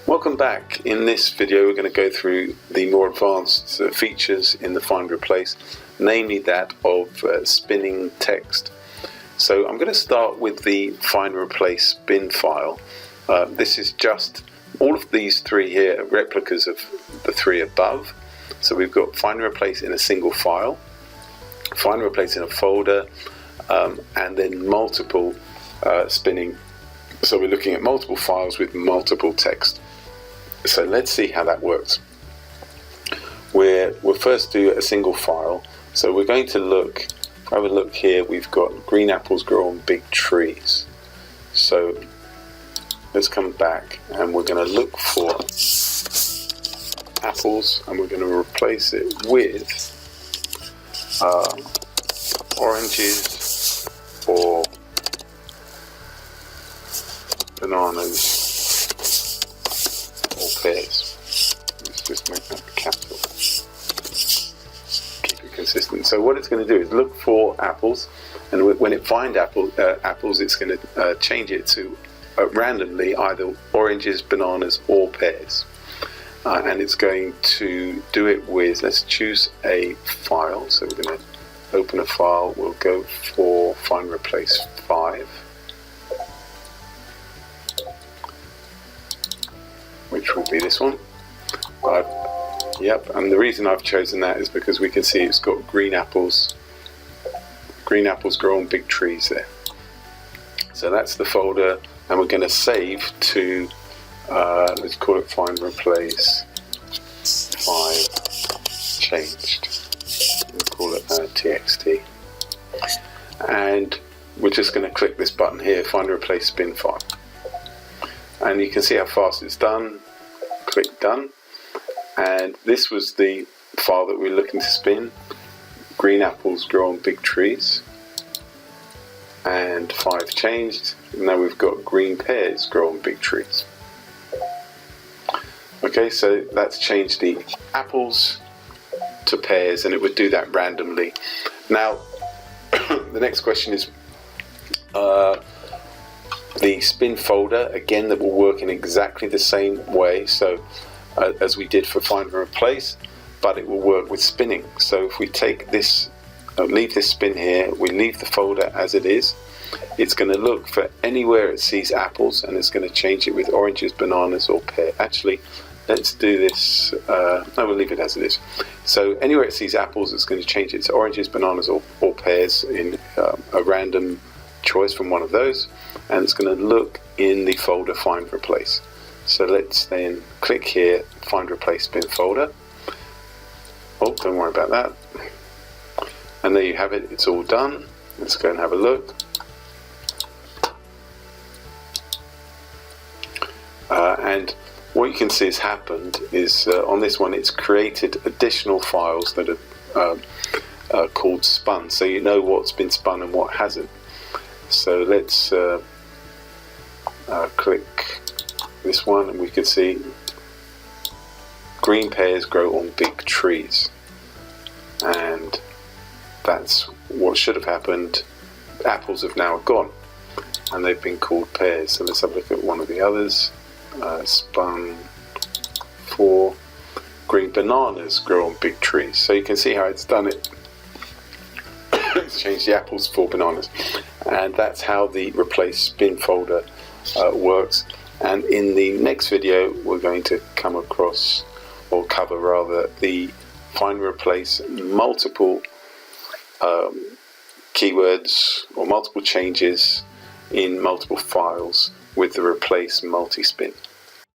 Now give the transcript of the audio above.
Welcome back. In this video we're going to go through the more advanced features in the find replace, namely that of spinning text. So I'm going to start with the find replace bin file. This is just all of these three here are replicas of the three above. So we've got find replace in a single file, find replace in a folder, and then multiple spinning. So we're looking at multiple files with multiple text. So let's see how that works. We'll first do a single file. So we're going to have a look here. We've got green apples grow on big trees. So let's come back and we're going to look for apples and we're going to replace it with oranges or bananas or pears. Let's just make that capital. Keep it consistent. So what it's going to do is look for apples, and when it finds apples, it's going to change it to randomly either oranges, bananas, or pears. And it's going to do it with, let's choose a file. So we're going to open a file. We'll go for find replace 5. Which will be this one. Yep, and the reason I've chosen that is because we can see it's got green apples. Green apples grow on big trees there. So that's the folder, and we're going to save to, let's call it find replace 5 changed. We'll call it txt. And we're just going to click this button here, find replace spin file. And you can see how fast it's done. Click done, and this was the file that we're looking to spin. Green apples grow on big trees, and 5 changed. Now we've got green pears grow on big trees. Okay, so that's changed the apples to pears, and it would do that randomly. Now the next question is the spin folder, again, that will work in exactly the same way, so as we did for find and replace, but it will work with spinning. So if we take this, leave this spin here, we leave the folder as it is, it's going to look for anywhere it sees apples, and it's going to change it with oranges, bananas, or pear. Actually, let's do this, no, we'll leave it as it is. So anywhere it sees apples, it's going to change it to oranges, bananas, or pears in a random choice from one of those, and it's going to look in the folder find replace. So let's then click here, find replace spin folder. Oh, don't worry about that. And there you have it, it's all done. Let's go and have a look. And what you can see has happened is on this one it's created additional files that are called spun, so you know what's been spun and what hasn't. So let's click this one, and we can see green pears grow on big trees, and that's what should have happened. Apples have now gone and they've been called pears. So let's have a look at one of the others. Spun 4, green bananas grow on big trees. So you can see how it's done it. It's changed the apples for bananas, and that's how the replace spin folder works. And in the next video we're going to come across, or cover rather, the find replace multiple keywords or multiple changes in multiple files with the replace multi-spin.